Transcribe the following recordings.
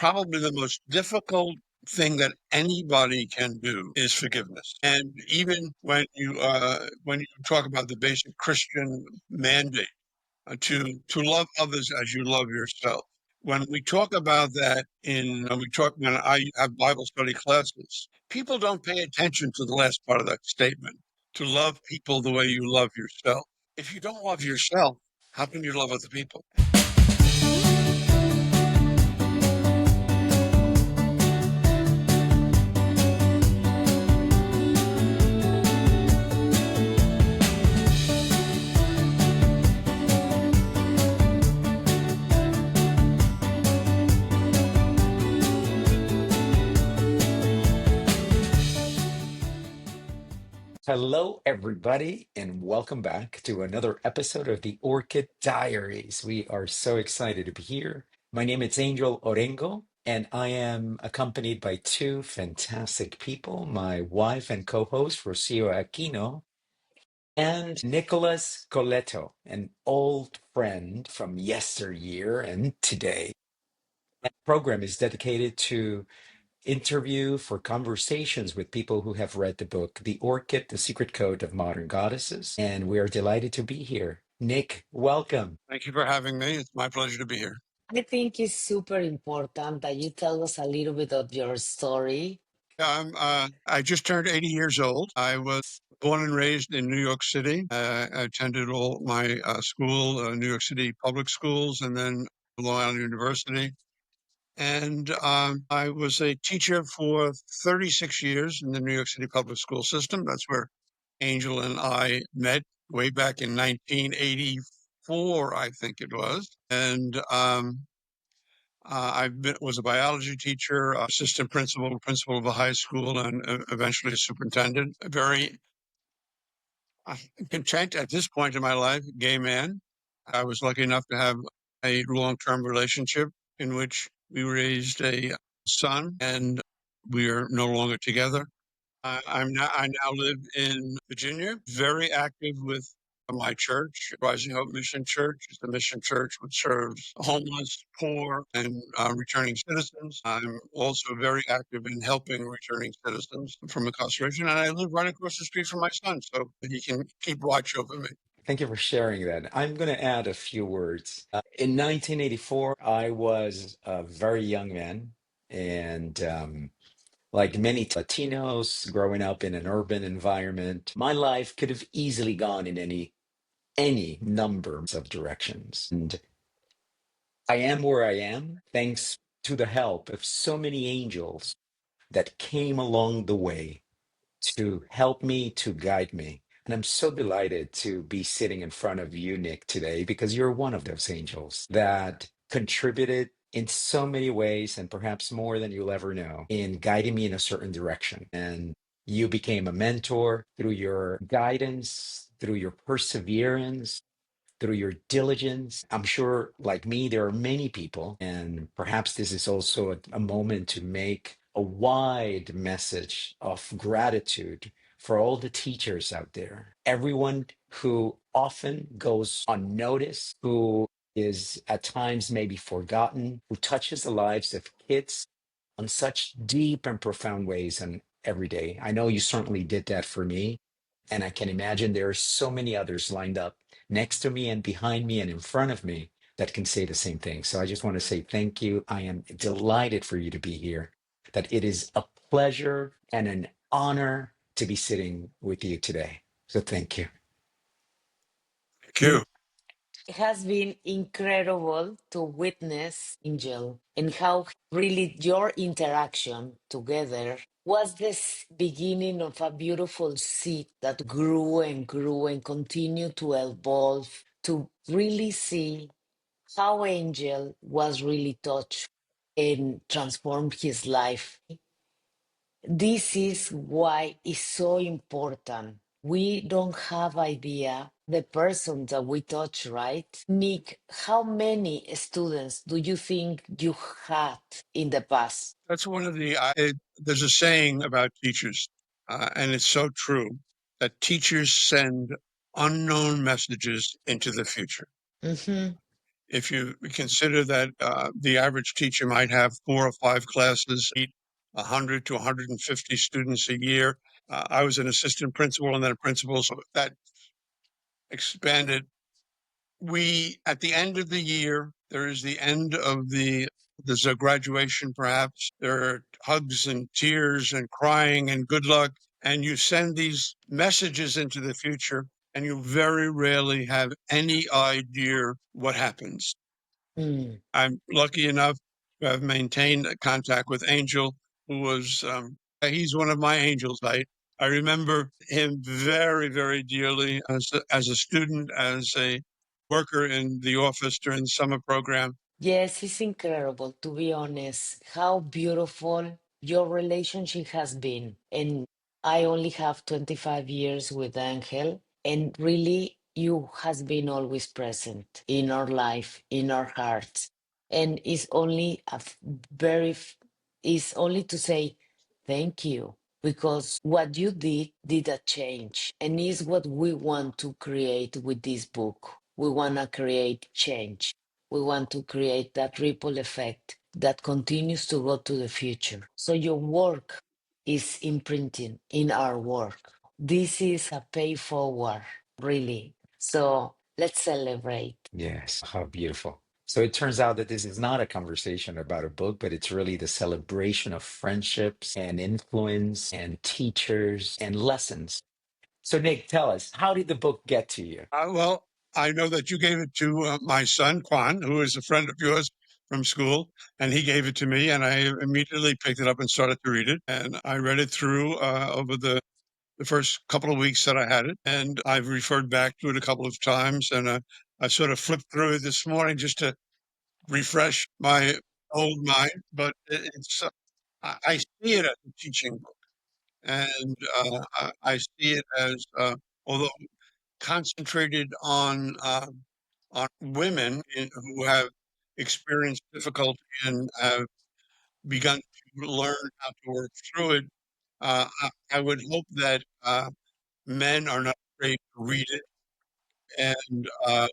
probably the most difficult thing that anybody can do is forgiveness. And even when you talk about the basic Christian mandate to love others as you love yourself. When we talk about that when I have Bible study classes, people don't pay attention to the last part of that statement, to love people the way you love yourself. If you don't love yourself, how can you love other people? Hello, everybody, and welcome back to another episode of the ORCHID Diaries. We are so excited to be here. My name is Angel Orengo, and I am accompanied by two fantastic people, my wife and co-host, Rocio Aquino, and Nicholas Coletto, an old friend from yesteryear and today. That program is dedicated to interview for conversations with people who have read the book, The Orchid, The Secret Code of Modern Goddesses. And we are delighted to be here. Nick, welcome. Thank you for having me. It's my pleasure to be here. I think it's super important that you tell us a little bit of your story. I just turned 80 years old. I was born and raised in New York City. I attended all my school, New York City public schools, and then Long Island University. And I was a teacher for 36 years in the New York City public school system. That's where Angel and I met way back in 1984, I think it was. And was a biology teacher, assistant principal, principal of a high school, and eventually a superintendent. Very content at this point in my life, gay man. I was lucky enough to have a long-term relationship in which we raised a son, and we are no longer together. I now live in Virginia, very active with my church, Rising Hope Mission Church. It's a mission church which serves homeless, poor, and returning citizens. I'm also very active in helping returning citizens from incarceration, and I live right across the street from my son, so he can keep watch over me. Thank you for sharing that. I'm going to add a few words. In 1984, I was a very young man, and like many Latinos growing up in an urban environment, my life could have easily gone in any number of directions. And I am where I am thanks to the help of so many angels that came along the way to help me, to guide me. And I'm so delighted to be sitting in front of you, Nick, today, because you're one of those angels that contributed in so many ways, and perhaps more than you'll ever know, in guiding me in a certain direction. And you became a mentor through your guidance, through your perseverance, through your diligence. I'm sure, like me, there are many people, and perhaps this is also a moment to make a wide message of gratitude for all the teachers out there. Everyone who often goes unnoticed, who is at times maybe forgotten, who touches the lives of kids on such deep and profound ways and every day. I know you certainly did that for me. And I can imagine there are so many others lined up next to me and behind me and in front of me that can say the same thing. So I just want to say thank you. I am delighted for you to be here, that it is a pleasure and an honor to be sitting with you today. So thank you. Thank you. It has been incredible to witness Angel and how really your interaction together was this beginning of a beautiful seed that grew and grew and continued to evolve to really see how Angel was really touched and transformed his life. This is why it's so important. We don't have idea the person that we touch, right? Nick, how many students do you think you had in the past? That's one of there's a saying about teachers, and it's so true, that teachers send unknown messages into the future. Mm-hmm. If you consider that the average teacher might have 4 or 5 classes, 100 to 150 students a year. I was an assistant principal and then a principal, so that expanded. We, at the end of the year, there is the end of there's a graduation perhaps. There are hugs and tears and crying and good luck. And you send these messages into the future, and you very rarely have any idea what happens. Mm. I'm lucky enough to have maintained contact with Angel, who was, he's one of my angels. I remember him very, very dearly as a student, as a worker in the office during the summer program. Yes, it's incredible, to be honest, how beautiful your relationship has been. And I only have 25 years with Angel, and really, you has been always present in our life, in our hearts. And it's only it's only to say thank you, because what you did a change, and is what we want to create with this book. We want to create change. We want to create that ripple effect that continues to go to the future. So your work is imprinting in our work. This is a pay forward, really. So let's celebrate. Yes, how beautiful. So it turns out that this is not a conversation about a book, but it's really the celebration of friendships and influence and teachers and lessons. So, Nick, tell us, how did the book get to you? Well, I know that you gave it to my son, Quan, who is a friend of yours from school, and he gave it to me, and I immediately picked it up and started to read it. And I read it through over the first couple of weeks that I had it, and I've referred back to it a couple of times. And I sort of flipped through it this morning just to refresh my old mind. But it's I see it as a teaching book, and I see it as although concentrated on women who have experienced difficulty and have begun to learn how to work through it. I would hope that men are not afraid to read it and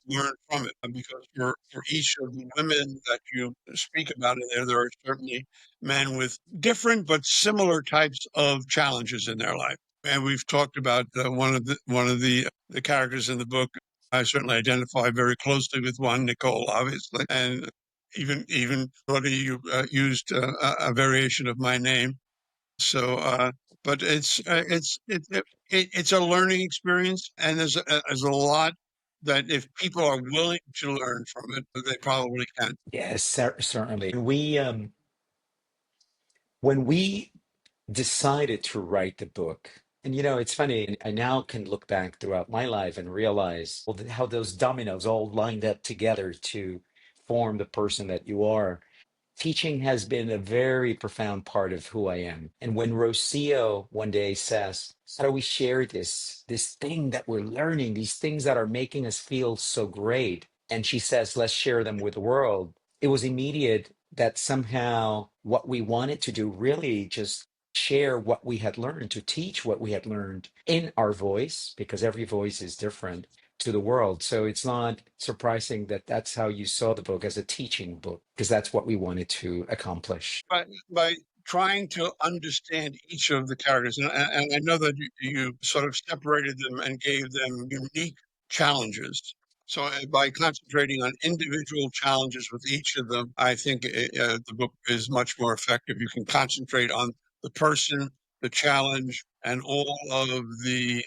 learn from it. Because for each of the women that you speak about in there, there are certainly men with different but similar types of challenges in their life. And we've talked about one of the characters in the book. I certainly identify very closely with one, Nicole, obviously, and even Roddy, you used a variation of my name. So, but it's a learning experience, and there's a lot that if people are willing to learn from it, they probably can. Yes, certainly. When we decided to write the book, and it's funny, I now can look back throughout my life and realize how those dominoes all lined up together to form the person that you are. Teaching has been a very profound part of who I am. And when Rocio one day says, how do we share this thing that we're learning, these things that are making us feel so great? And she says, let's share them with the world. It was immediate that somehow what we wanted to do really just share what we had learned, to teach what we had learned in our voice, because every voice is different, to the world. So it's not surprising that that's how you saw the book, as a teaching book, because that's what we wanted to accomplish. By trying to understand each of the characters, and I know that you sort of separated them and gave them unique challenges. So by concentrating on individual challenges with each of them, I think the book is much more effective. You can concentrate on the person, the challenge, and all of the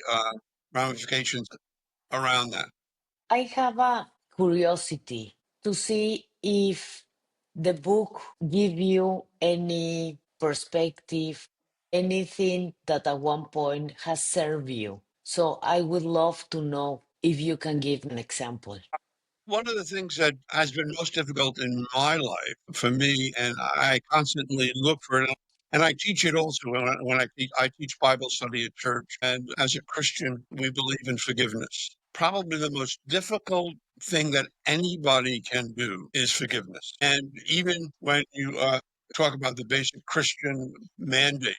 ramifications around that. I have a curiosity to see if the book give you any perspective, anything that at one point has served you. So I would love to know if you can give an example. One of the things that has been most difficult in my life for me, and I constantly look for it, and I teach it also when I teach Bible study at church. And as a Christian, we believe in forgiveness. Probably the most difficult thing that anybody can do is forgiveness. And even when you talk about the basic Christian mandate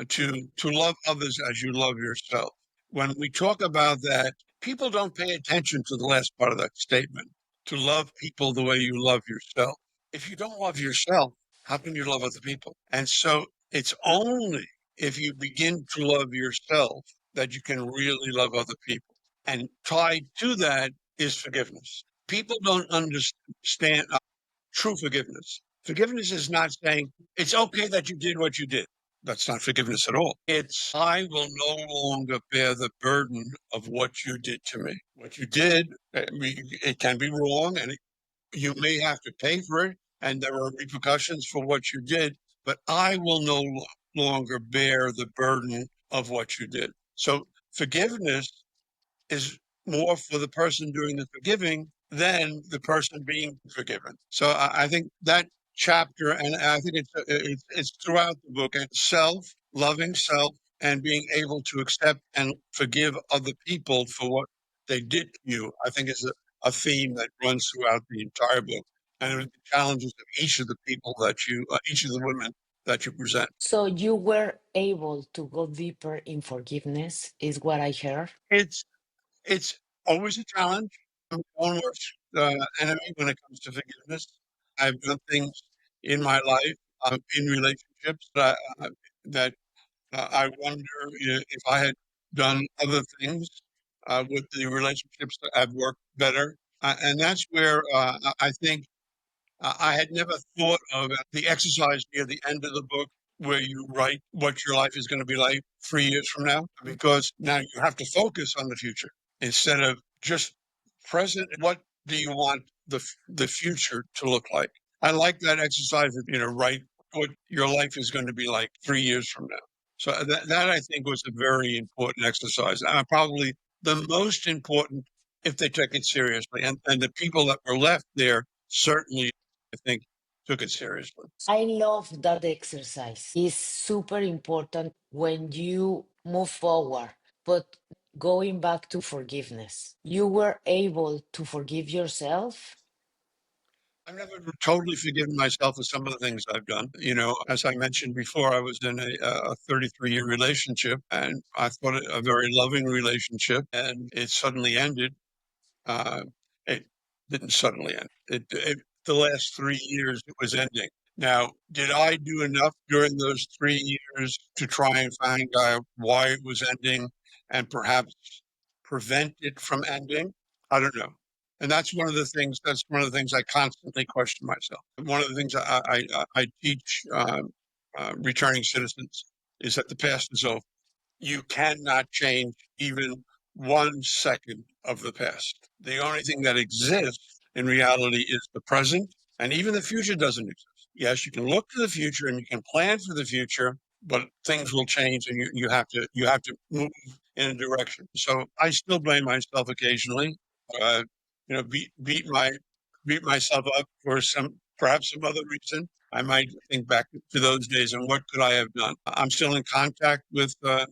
to love others as you love yourself, when we talk about that, people don't pay attention to the last part of that statement. to love people the way you love yourself. If you don't love yourself, how can you love other people? And so it's only if you begin to love yourself that you can really love other people. And tied to that is forgiveness. People don't understand true forgiveness. Forgiveness is not saying it's okay that you did what you did. That's not forgiveness at all. It's I will no longer bear the burden of what you did to me. What you did, it can be wrong, and you may have to pay for it, and there are repercussions for what you did. But I will no longer bear the burden of what you did. So forgiveness is more for the person doing the forgiving than the person being forgiven. So I think that chapter, and I think it's throughout the book, and loving self, and being able to accept and forgive other people for what they did to you. I think is a theme that runs throughout the entire book, and the challenges of each of the people each of the women that you present. So you were able to go deeper in forgiveness, is what I heard. It's It's always a challenge. I'm my own worst enemy when it comes to forgiveness. I've done things in my life, in relationships that I wonder if I had done other things with the relationships that have worked better. And that's where I think I had never thought of the exercise near the end of the book where you write what your life is going to be like 3 years from now, because now you have to focus on the future instead of just present. What do you want the future to look like? I like that exercise of, write what your life is going to be like 3 years from now. So that I think was a very important exercise. Probably the most important if they took it seriously. And the people that were left there certainly I think, took it seriously. I love that exercise. It's super important when you move forward. But going back to forgiveness, you were able to forgive yourself. I've never totally forgiven myself for some of the things I've done. As I mentioned before, I was in a 33-year relationship, and I thought it a very loving relationship, and it suddenly ended. Uh, it didn't suddenly end. The last 3 years it was ending. Now, did I do enough during those 3 years to try and find out why it was ending and perhaps prevent it from ending? I don't know. And that's one of the things I constantly question myself. One of the things I teach returning citizens is that the past is over. You cannot change even 1 second of the past. The only thing that exists in reality is the present, and even the future doesn't exist. Yes, you can look to the future and you can plan for the future, but things will change, and you have to move in a direction. So I still blame myself occasionally. Uh, beat myself up for perhaps some other reason. I might think back to those days and what could I have done. I'm still in contact with the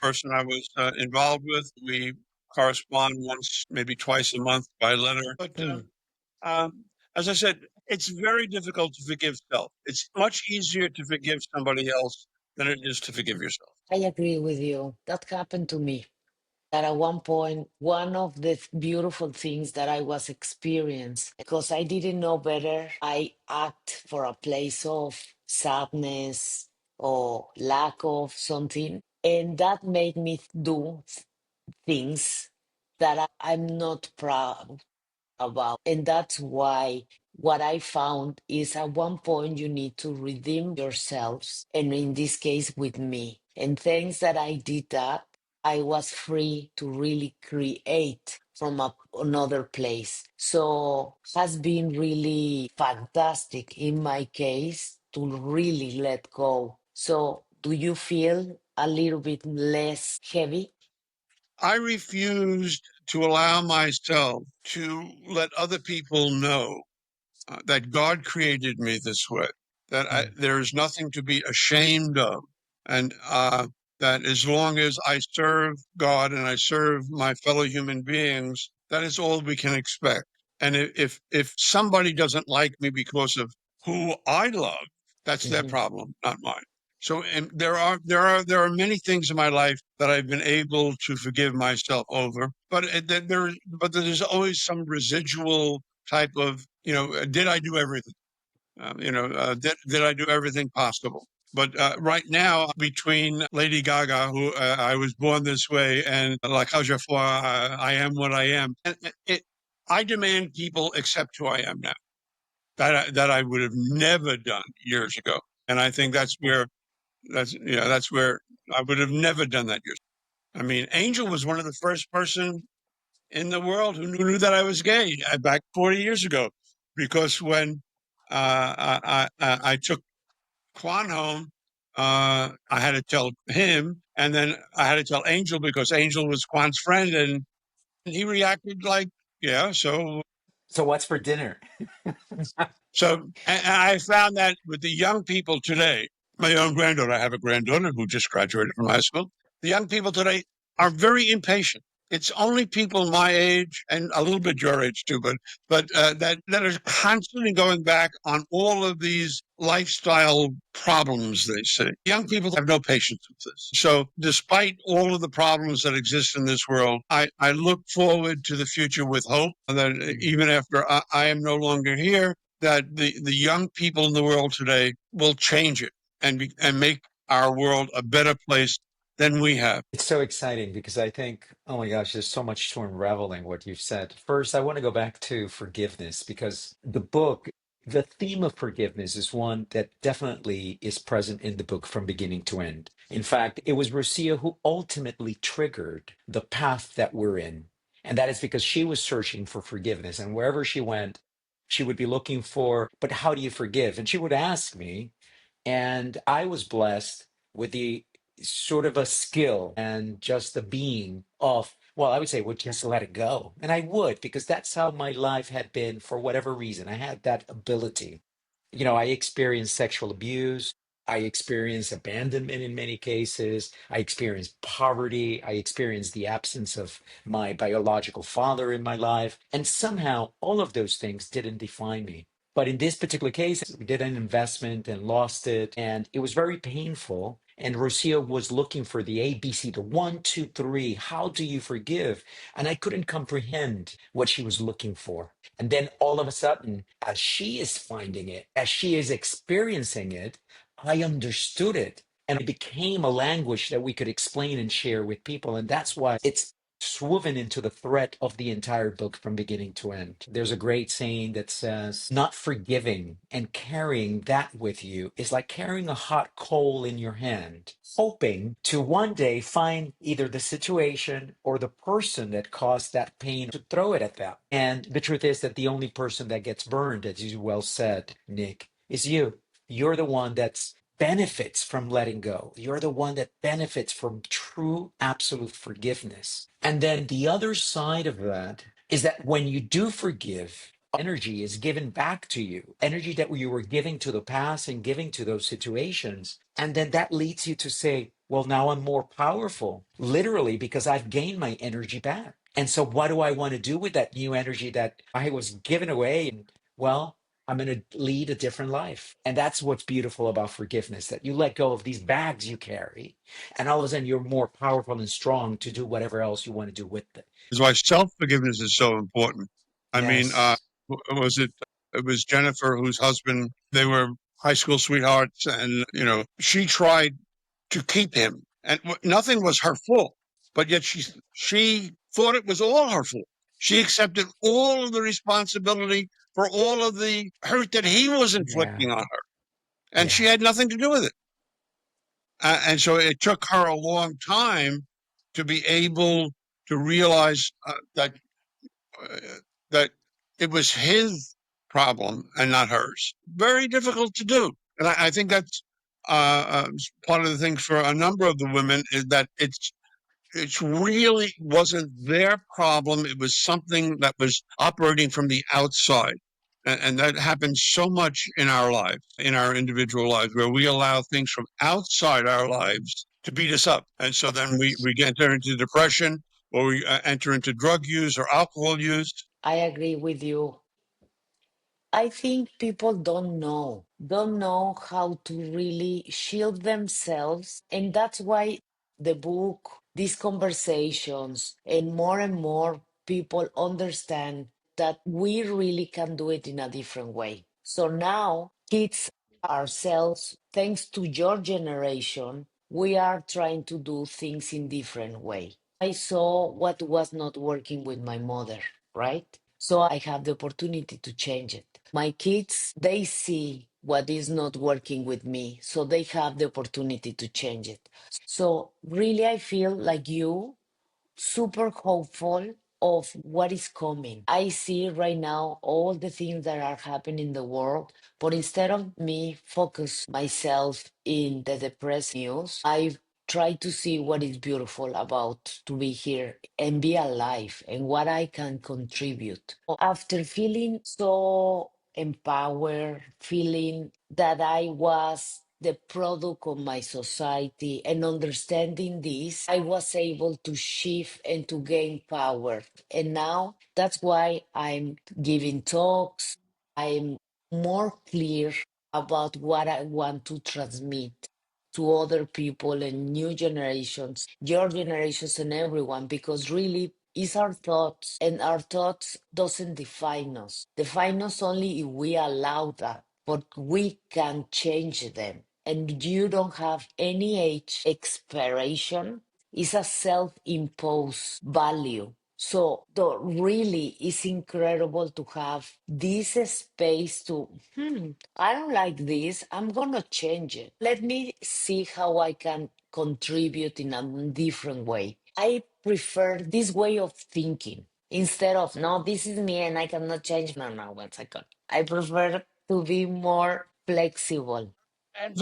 person I was involved with. We correspond once, maybe twice a month by letter. But Mm. um, as I said, it's very difficult to forgive self. It's much easier to forgive somebody else than it is to forgive yourself. I agree with you. That happened to me. That at one point, one of the beautiful things that I was experiencing, because I didn't know better, I act for a place of sadness or lack of something. And that made me do things that I'm not proud about. And that's why what I found is at one point you need to redeem yourselves. And in this case, with me. And thanks that I did that, I was free to really create from another place. So has been really fantastic in my case to really let go. So do you feel a little bit less heavy? I refused to allow myself to let other people know that God created me this way, that Mm. there is nothing to be ashamed of, and that as long as I serve God and I serve my fellow human beings, that is all we can expect. And if somebody doesn't like me because of who I love, that's their Mhm. problem, not mine. So and there are many things in my life that I've been able to forgive myself over, but there's always some residual type of, did I do everything? Did I do everything possible? But right now, between Lady Gaga, who I was born this way, and La Cage aux Folles, I am what I am, I demand people accept who I am now. That I would have never done years ago, and I think that's where I would have never done that years. I mean, Angel was one of the first person in the world who knew that I was gay back 40 years ago, because when I took Quan home, I had to tell him, and then I had to tell Angel because Angel was Quan's friend, and he reacted like, yeah. So what's for dinner? And I found that with the young people today, my own granddaughter, I have a granddaughter who just graduated from high school. The young people today are very impatient. It's only people my age and a little bit your age too, but that are constantly going back on all of these lifestyle problems they see. Young people have no patience with this. So, despite all of the problems that exist in this world, I look forward to the future with hope that even after I am no longer here, that the young people in the world today will change it and make our world a better place than we have. It's so exciting because I think, oh my gosh, there's so much to unravel in what you've said. First, I want to go back to forgiveness because the book, the theme of forgiveness is one that definitely is present in the book from beginning to end. In fact, it was Rocio who ultimately triggered the path that we're in. And that is because she was searching for forgiveness. And wherever she went, she would be looking for, but how do you forgive? And she would ask me, and I was blessed with the sort of a skill and just the being of, well, I would say, would just let it go. And I would, because that's how my life had been for whatever reason. I had that ability. I experienced sexual abuse. I experienced abandonment in many cases. I experienced poverty. I experienced the absence of my biological father in my life. And somehow all of those things didn't define me. But in this particular case, we did an investment and lost it. And it was very painful. And Rocio was looking for the ABC, the one, two, three. How do you forgive? And I couldn't comprehend what she was looking for. And then all of a sudden, as she is finding it, as she is experiencing it, I understood it. And it became a language that we could explain and share with people. And that's why it's woven into the thread of the entire book from beginning to end. There's a great saying that says, not forgiving and carrying that with you is like carrying a hot coal in your hand, hoping to one day find either the situation or the person that caused that pain to throw it at them. And the truth is that the only person that gets burned, as you well said, Nick, is you. You're the one that's benefits from letting go. You're the one that benefits from true, absolute forgiveness. And then the other side of that is that when you do forgive, energy is given back to you, energy that you were giving to the past and giving to those situations. And then that leads you to say, well, now I'm more powerful, literally, because I've gained my energy back. And so, what do I want to do with that new energy that I was given away? And well, I'm going to lead a different life. And that's what's beautiful about forgiveness, that you let go of these bags you carry, and all of a sudden you're more powerful and strong to do whatever else you want to do with it. Is why self-forgiveness is so important. I mean, Yes. was it was Jennifer, whose husband, they were high school sweethearts, and she tried to keep him, and nothing was her fault, but yet she thought it was all her fault. She accepted all of the responsibility for all of the hurt that he was Yeah. inflicting on her, and she Yeah. had nothing to do with it. And so it took her a long time to be able to realize uh, that it was his problem and not hers. Very difficult to do, and I think that's part of the thing for a number of the women, is that it's really wasn't their problem. It was something that was operating from the outside. And that happens so much in our lives, in our individual lives, where we allow things from outside our lives to beat us up. And so then we enter into depression, or we enter into drug use or alcohol use. I agree with you. I think people don't know how to really shield themselves. And that's why the book, these conversations, and more people understand that we really can do it in a different way. So now, kids ourselves, thanks to your generation, we are trying to do things in different way. I saw what was not working with my mother, right? So I have the opportunity to change it. My kids, they see what is not working with me, so they have the opportunity to change it. So really, I feel like you, super hopeful of what is coming. I see right now all the things that are happening in the world, but instead of me focus myself in the depressing news, I try to see what is beautiful about to be here and be alive and what I can contribute. After feeling so empowered, feeling that I was the product of my society and understanding this, I was able to shift and to gain power. And now that's why I'm giving talks. I'm more clear about what I want to transmit to other people and new generations, your generations and everyone, because really it's our thoughts, and our thoughts doesn't define us only if we allow that, but we can change them. And you don't have any age expiration. It's a self-imposed value. So really it's incredible to have this space to, I don't like this. I'm going to change it. Let me see how I can contribute in a different way. I prefer this way of thinking instead of, no, this is me and I cannot change. No, no, 1 second. I prefer to be more flexible. And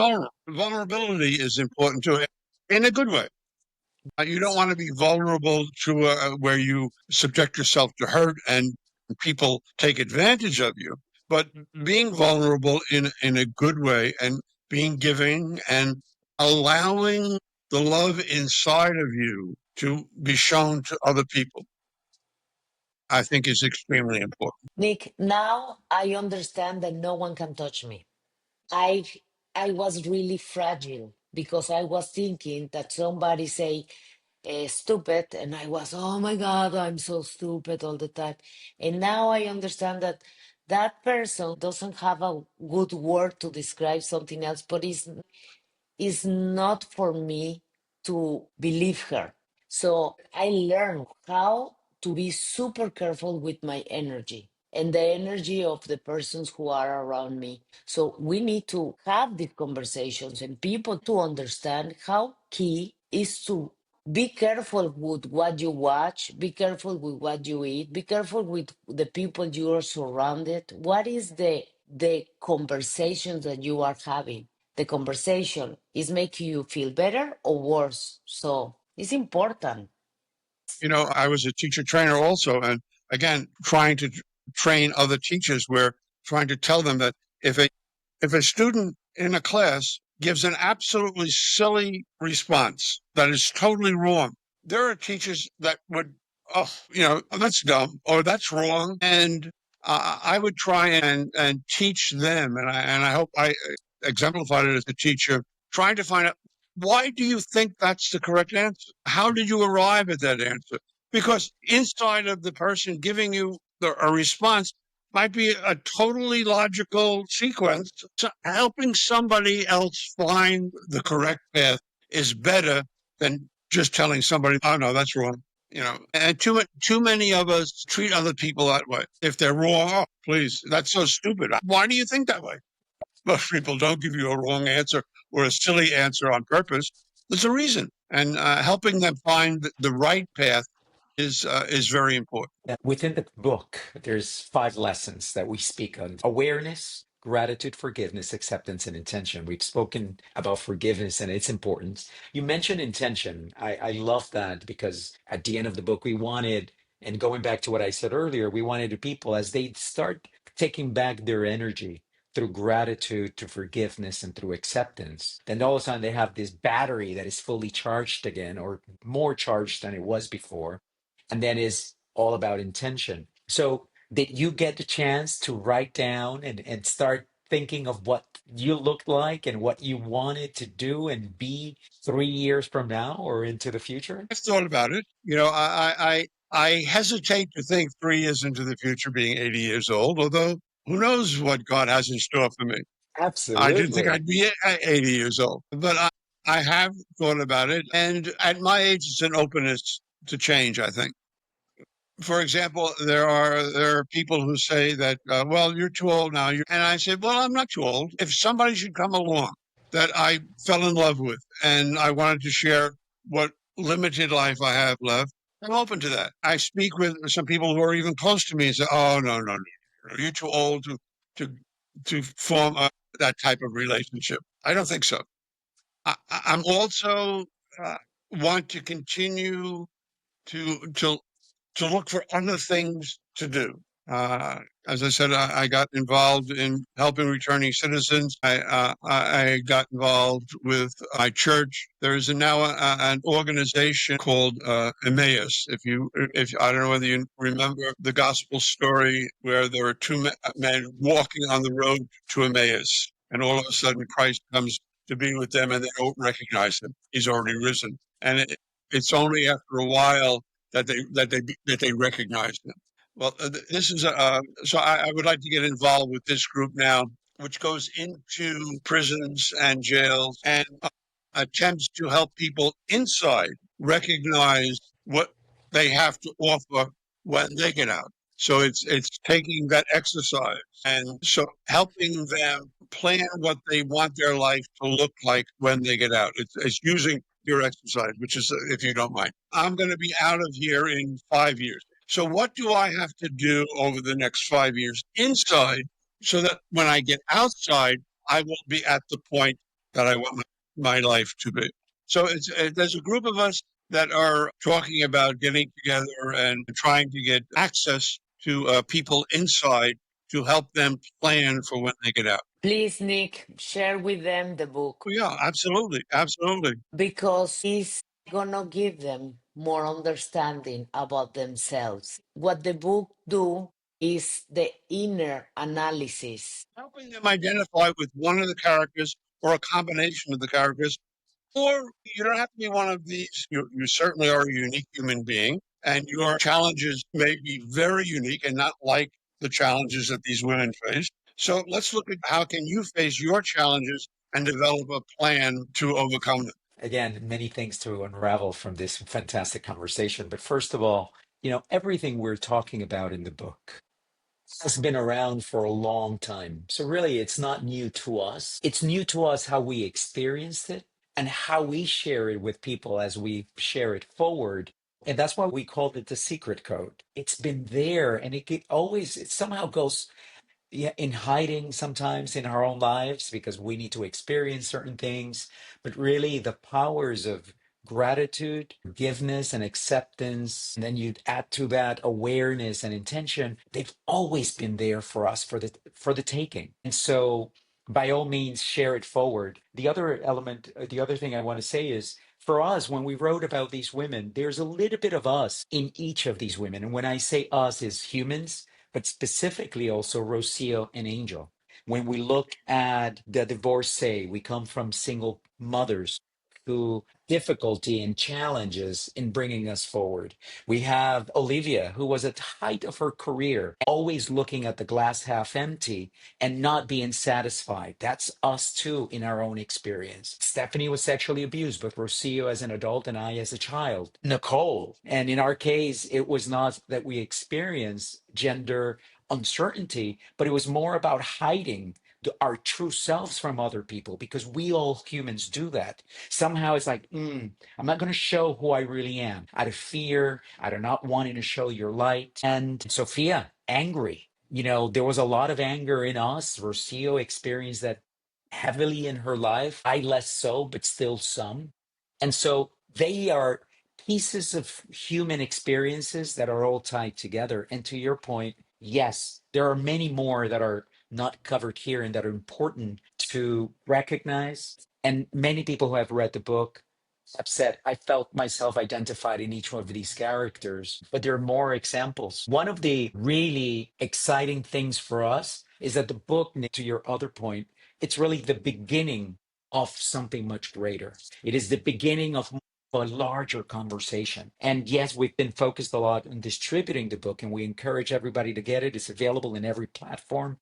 vulnerability is important too, in a good way. You don't want to be vulnerable to where you subject yourself to hurt and people take advantage of you. But being vulnerable in a good way and being giving and allowing the love inside of you to be shown to other people, I think is extremely important. Nick, now I understand that no one can touch me. I I was really fragile because I was thinking that somebody say stupid, and I was, oh my God, I'm so stupid all the time. And now I understand that that person doesn't have a good word to describe something else, but is not for me to believe her. So I learned how to be super careful with my energy and the energy of the persons who are around me. So we need to have these conversations and people to understand how key is to be careful with what you watch, be careful with what you eat, be careful with the people you are surrounded. What is the conversations that you are having? The conversation is making you feel better or worse. So it's important. I was a teacher trainer also, and again, trying to train other teachers, we're trying to tell them that if a if a student in a class gives an absolutely silly response that is totally wrong, there are teachers that would, oh, that's dumb or that's wrong, and I would try and teach them, and I hope I exemplified it as a teacher, trying to find out, why do you think that's the correct answer? How did you arrive at that answer? Because inside of the person giving you a response might be a totally logical sequence. So helping somebody else find the correct path is better than just telling somebody, "Oh no, that's wrong." And too many of us treat other people that way. If they're wrong, oh, please, that's so stupid. Why do you think that way? Most people don't give you a wrong answer or a silly answer on purpose. There's a reason, and helping them find the right path is very important. Within the book, there's 5 lessons that we speak on: awareness, gratitude, forgiveness, acceptance, and intention. We've spoken about forgiveness and its importance. You mentioned intention. I love that because at the end of the book, we wanted, and going back to what I said earlier, we wanted the people, as they start taking back their energy through gratitude, to forgiveness, and through acceptance, then all of a sudden they have this battery that is fully charged again, or more charged than it was before. And then is all about intention. So Did you get the chance to write down and start thinking of what you looked like and what you wanted to do and be 3 years from now or into the future? I've thought about it. I hesitate to think 3 years into the future being 80 years old, although who knows what God has in store for me. I didn't think Absolutely. I'd be 80 years old, but I have thought about it. And at my age, it's an openness to change, I think. For example, there are people who say that, well, you're too old now. And I say, well, I'm not too old. If somebody should come along that I fell in love with and I wanted to share what limited life I have left, I'm open to that. I speak with some people who are even close to me and say, oh, no, no, no, you're too old to, to form that type of relationship. I don't think so. I'm also want to continue to to to look for other things to do. As I said, I got involved in helping returning citizens. I got involved with my church. There's now an organization called Emmaus. If I don't know whether you remember the gospel story where there were two men walking on the road to Emmaus, and all of a sudden Christ comes to be with them, and they don't recognize him. He's already risen, and it's only after a while that they recognize them. Well, this is so I would like to get involved with this group now, which goes into prisons and jails and attempts to help people inside recognize what they have to offer when they get out. So it's taking that exercise and so helping them plan what they want their life to look like when they get out. It's using your exercise, which is, if you don't mind, I'm going to be out of here in 5 years. So what do I have to do over the next 5 years inside so that when I get outside, I will be at the point that I want my life to be? So there's a group of us that are talking about getting together and trying to get access to people inside to help them plan for when they get out. Please, Nick, share with them the book Well, yeah, absolutely, absolutely. because it's gonna give them more understanding about themselves. What the book do is the inner analysis. Helping them identify with one of the characters or a combination of the characters. Or you don't have to be one of these. You certainly are a unique human being, and your challenges may be very unique and not like the challenges that these women face. So let's look at how can you face your challenges and develop a plan to overcome them. Again, many things to unravel from this fantastic conversation. But first of all, everything we're talking about in the book has been around for a long time. So really, it's not new to us. It's new to us how we experienced it and how we share it with people as we share it forward. And that's why we called it the secret code. It's been there and it somehow goes, yeah, in hiding sometimes in our own lives because we need to experience certain things. But really, the powers of gratitude, forgiveness, and acceptance, and then you add to that awareness and intention, they've always been there for us for the taking. And so, by all means, share it forward. The other element, the other thing I want to say is, for us, when we wrote about these women, there's a little bit of us in each of these women. And when I say us, is humans, but specifically also Rocio and Angel. When we look at the divorcee, we come from single mothers who difficulty and challenges in bringing us forward. We have Olivia, who was at the height of her career, always looking at the glass half empty and not being satisfied. That's us too in our own experience. Stephanie was sexually abused, but Rocio as an adult and I as a child. Nicole, and in our case, it was not that we experienced gender uncertainty, but it was more about hiding our true selves from other people because we all humans do that. Somehow it's like, I'm not going to show who I really am out of fear, out of not wanting to show your light. And Sophia, angry. There was a lot of anger in us. Rocio experienced that heavily in her life. I less so, but still some. And so they are pieces of human experiences that are all tied together. And to your point, yes, there are many more that are not covered here and that are important to recognize. And many people who have read the book upset. I felt myself identified in each one of these characters, but there are more examples. One of the really exciting things for us is that the book, Nick, to your other point, it's really the beginning of something much greater. It is the beginning of a larger conversation. And yes, we've been focused a lot on distributing the book, and we encourage everybody to get it. It's available in every platform.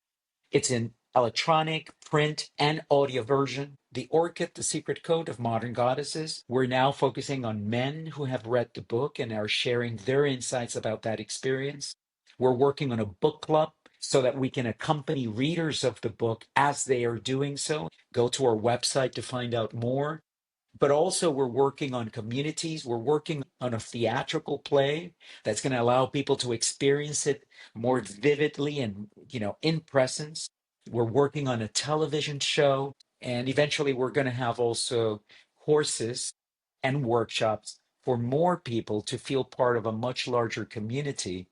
It's in electronic, print, and audio version. The Orchid, The Secret Code of Modern Goddesses. We're now focusing on men who have read the book and are sharing their insights about that experience. We're working on a book club so that we can accompany readers of the book as they are doing so. Go to our website to find out more. But also, we're working on communities. We're working on a theatrical play that's going to allow people to experience it more vividly and, in presence. We're working on a television show, and eventually we're going to have also courses and workshops for more people to feel part of a much larger community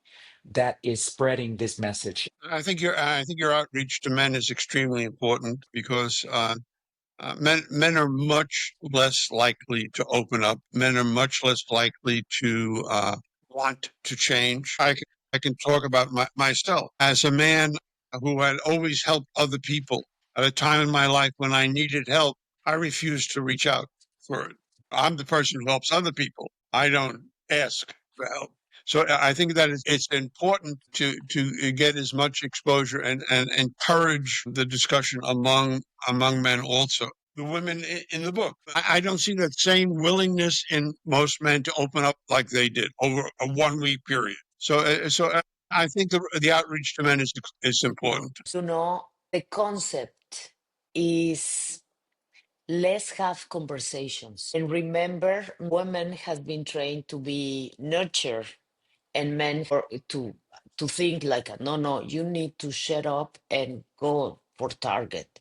that is spreading this message. I think your outreach to men is extremely important because men are much less likely to open up. Men are much less likely to want to change. I can talk about myself as a man who had always helped other people. At a time in my life when I needed help, I refused to reach out for it. I'm the person who helps other people. I don't ask for help. So I think that it's important to get as much exposure and encourage the discussion among men also. The women in the book, I don't see that same willingness in most men to open up like they did over a 1 week period. So I think the outreach to men is important. The concept is let's have conversations. And remember, women has been trained to be nurtured and men to think like, no, no, you need to shut up and go for target.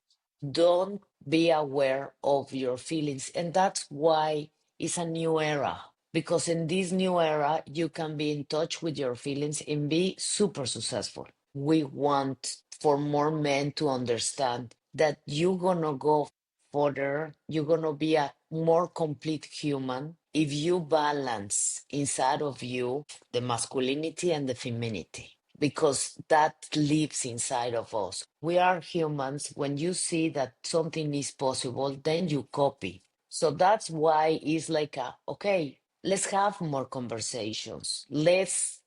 Don't be aware of your feelings. And that's why it's a new era. Because in this new era, you can be in touch with your feelings and be super successful. We want for more men to understand that you're gonna go further, you're gonna be a more complete human if you balance inside of you the masculinity and the femininity, because that lives inside of us. We are humans. When you see that something is possible, then you copy. So that's why it's like okay, let's have more conversations. Let's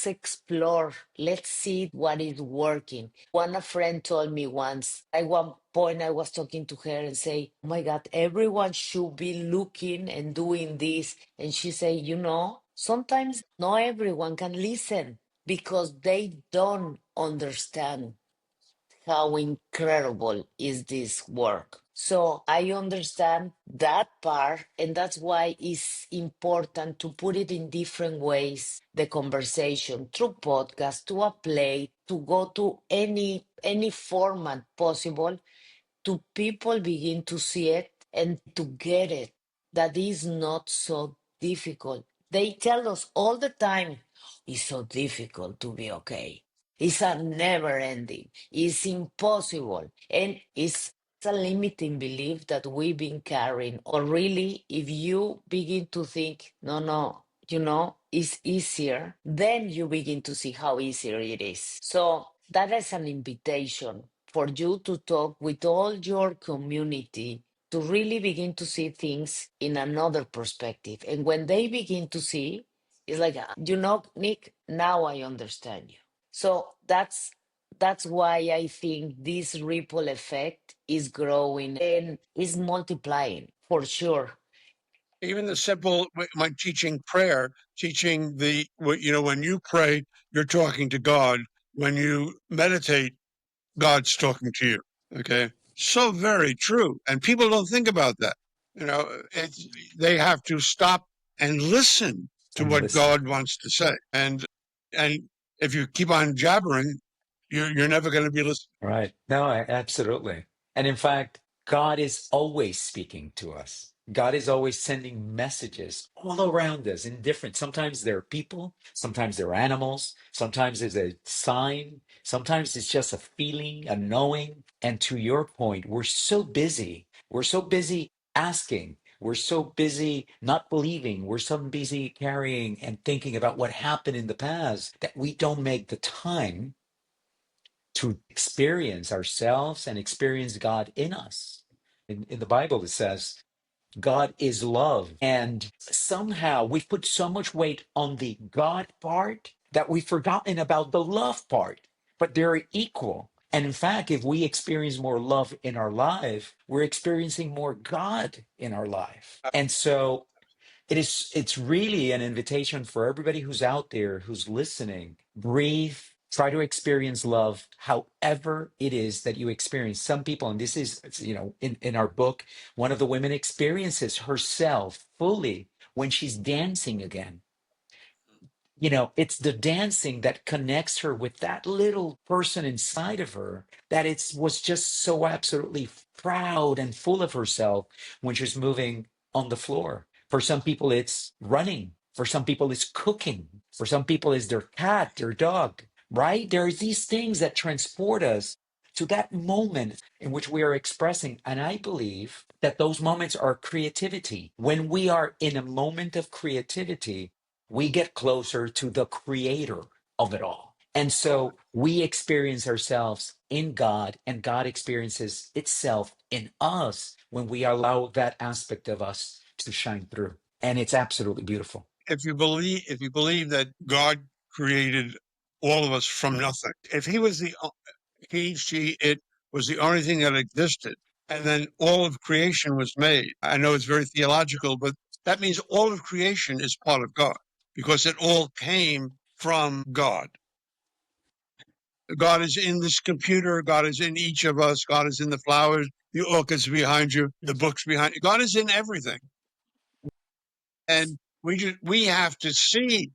explore. Let's see what is working. One a friend told me once, at one point I was talking to her and say, oh my God, everyone should be looking and doing this. And she said, sometimes not everyone can listen because they don't understand how incredible is this work. So I understand that part, and that's why it's important to put it in different ways, the conversation through podcast, to a play, to go to any format possible, to people begin to see it and to get it, that is not so difficult. They tell us all the time, it's so difficult to be okay. It's a never ending. It's impossible. And it's a limiting belief that we've been carrying. Or really, if you begin to think, no, no, it's easier, then you begin to see how easier it is. So that is an invitation for you to talk with all your community to really begin to see things in another perspective. And when they begin to see, it's like, Nick, now I understand you. So that's why I think this ripple effect is growing and is multiplying for sure. Even the simple, like teaching prayer, teaching when you pray, you're talking to God. When you meditate, God's talking to you. Okay. So very true. And people don't think about that. They have to stop and listen to And what listen. God wants to say. And if you keep on jabbering, you're never going to be listening. Right. No, absolutely. And in fact, God is always speaking to us. God is always sending messages all around us in different. Sometimes there are people, sometimes there are animals, sometimes there's a sign, sometimes it's just a feeling, a knowing. And to your point, we're so busy. We're so busy asking. We're so busy not believing. We're so busy carrying and thinking about what happened in the past that we don't make the time to experience ourselves and experience God in us. In the Bible, it says, God is love. And somehow we've put so much weight on the God part that we've forgotten about the love part, but they're equal. And in fact, if we experience more love in our life, we're experiencing more God in our life. And so it's really an invitation for everybody who's out there, who's listening. Breathe, try to experience love however it is that you experience. Some people, and this is, in our book, one of the women experiences herself fully when she's dancing again. It's the dancing that connects her with that little person inside of her that was just so absolutely proud and full of herself when she's moving on the floor. For some people, it's running. For some people, it's cooking. For some people, it's their cat, their dog, right? There are these things that transport us to that moment in which we are expressing. And I believe that those moments are creativity. When we are in a moment of creativity, we get closer to the creator of it all. And so we experience ourselves in God, and God experiences itself in us when we allow that aspect of us to shine through. And it's absolutely beautiful. If you believe that God created all of us from nothing, if he was it was the only thing that existed, and then all of creation was made. I know it's very theological, but that means all of creation is part of God because it all came from God. God is in this computer. God is in each of us. God is in the flowers, the orchids behind you, the books behind you. God is in everything. And we have to see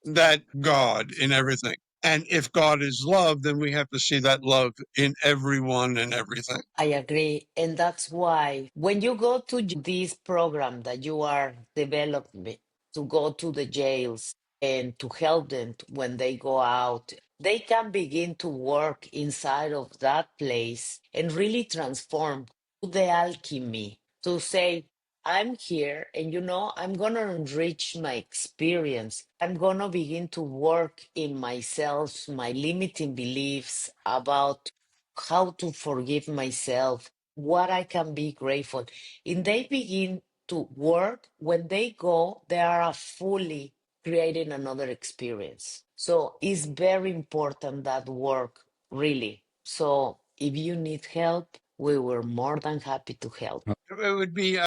that God in everything. And if God is love, then we have to see that love in everyone and everything. I agree. And that's why when you go to this program that you are developing to go to the jails and to help them when they go out, they can begin to work inside of that place and really transform the alchemy to say, I'm here and I'm going to enrich my experience. I'm going to begin to work in myself, my limiting beliefs about how to forgive myself, what I can be grateful. And they begin to work. When they go, they are fully creating another experience. So it's very important that work, really. So if you need help, we were more than happy to help. It would be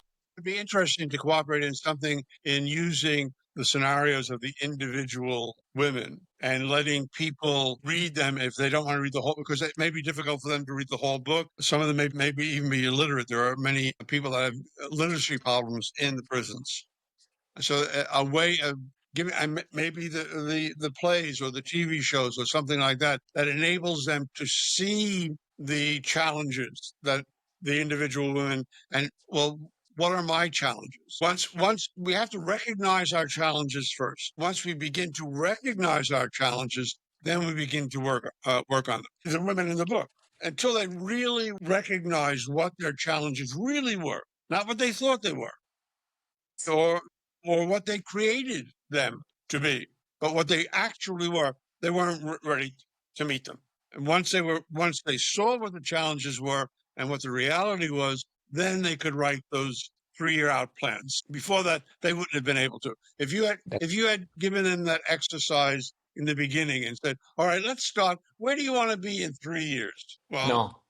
interesting to cooperate in something in using the scenarios of the individual women and letting people read them if they don't want to read the whole, because it may be difficult for them to read the whole book. Some of them may even be illiterate. There are many people that have literacy problems in the prisons. So a way of giving maybe the plays or the TV shows or something like that that enables them to see the challenges that the individual women and well, what are my challenges? Once we have to recognize our challenges first. Once we begin to recognize our challenges, then we begin to work on them. The women in the book, until they really recognize what their challenges really were, not what they thought they were or what they created them to be, but what they actually were. They weren't ready to meet them. And once they saw what the challenges were and what the reality was, then they could write those 3-year out plans. Before that, they wouldn't have been able to. If you had given them that exercise in the beginning and said, "All right, let's start. Where do you want to be in 3 years?" Well, No,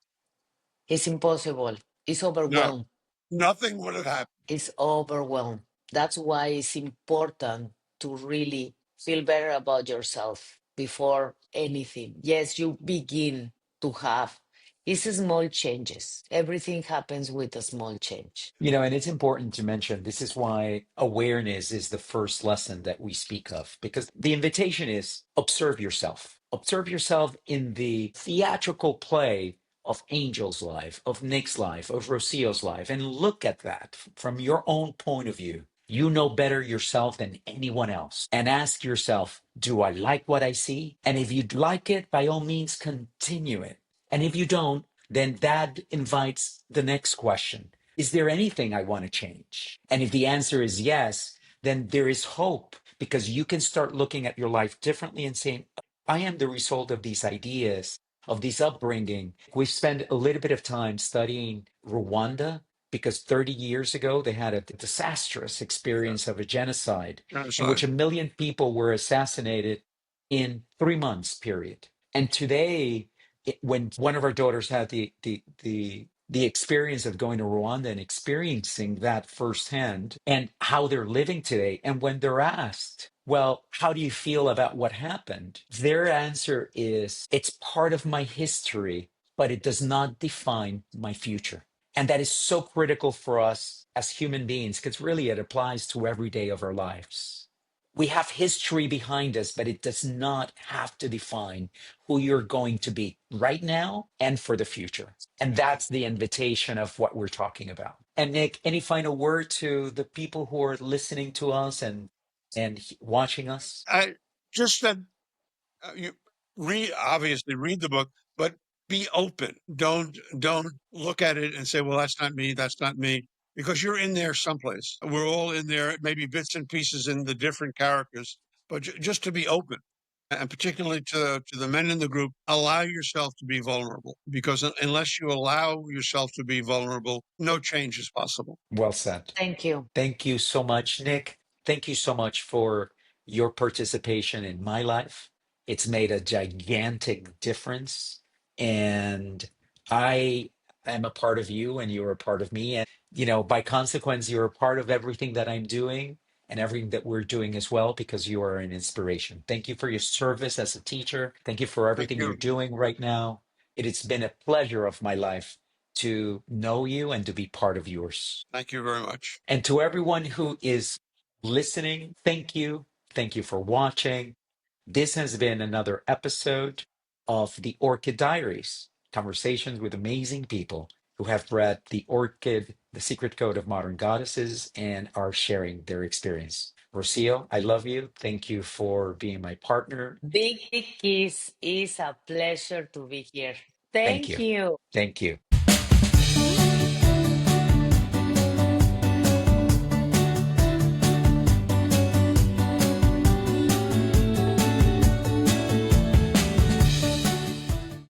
it's impossible. It's no, overwhelmed. nothing would have happened. Is overwhelmed. That's why it's important to really feel better about yourself before anything. Yes, you begin to have it's small changes. Everything happens with a small change. And it's important to mention this is why awareness is the first lesson that we speak of, because the invitation is observe yourself. Observe yourself in the theatrical play of Angel's life, of Nick's life, of Rocio's life, and look at that from your own point of view. You know better yourself than anyone else. And ask yourself, do I like what I see? And if you like it, by all means, continue it. And if you don't, then that invites the next question. Is there anything I want to change? And if the answer is yes, then there is hope because you can start looking at your life differently and saying, I am the result of these ideas, of this upbringing. We've spent a little bit of time studying Rwanda because 30 years ago they had a disastrous experience Yes. of a genocide in which Genocide. 1 million people were assassinated in 3 months period. And today, when one of our daughters had the experience of going to Rwanda and experiencing that firsthand and how they're living today, and when they're asked, well, how do you feel about what happened? Their answer is, it's part of my history, but it does not define my future. And that is so critical for us as human beings because really it applies to every day of our lives. We have history behind us, but it does not have to define who you're going to be right now and for the future. And that's the invitation of what we're talking about. And Nick, any final word to the people who are listening to us and watching us? I just that you read the book, but be open. Don't look at it and say, "Well, that's not me. That's not me," because you're in there someplace. We're all in there, maybe bits and pieces in the different characters, but just to be open, and particularly to the men in the group, allow yourself to be vulnerable, because unless you allow yourself to be vulnerable, no change is possible. Well said. Thank you. Thank you so much, Nick. Thank you so much for your participation in my life. It's made a gigantic difference. And I am a part of you, and you're a part of me. And, by consequence, you're a part of everything that I'm doing and everything that we're doing as well, because you are an inspiration. Thank you for your service as a teacher. Thank you for Thank everything you're you. doing right now. It has been a pleasure of my life to know you and to be part of yours. Thank you very much. And to everyone who is listening, thank you. Thank you for watching. This has been another episode of the Orchid Diaries, conversations with amazing people who have read The Orchid, The Secret Code of Modern Goddesses, and are sharing their experience. Rocio, I love you. Thank you for being my partner. Big, big kiss. Is a pleasure to be here. Thank Thank you. you. Thank you.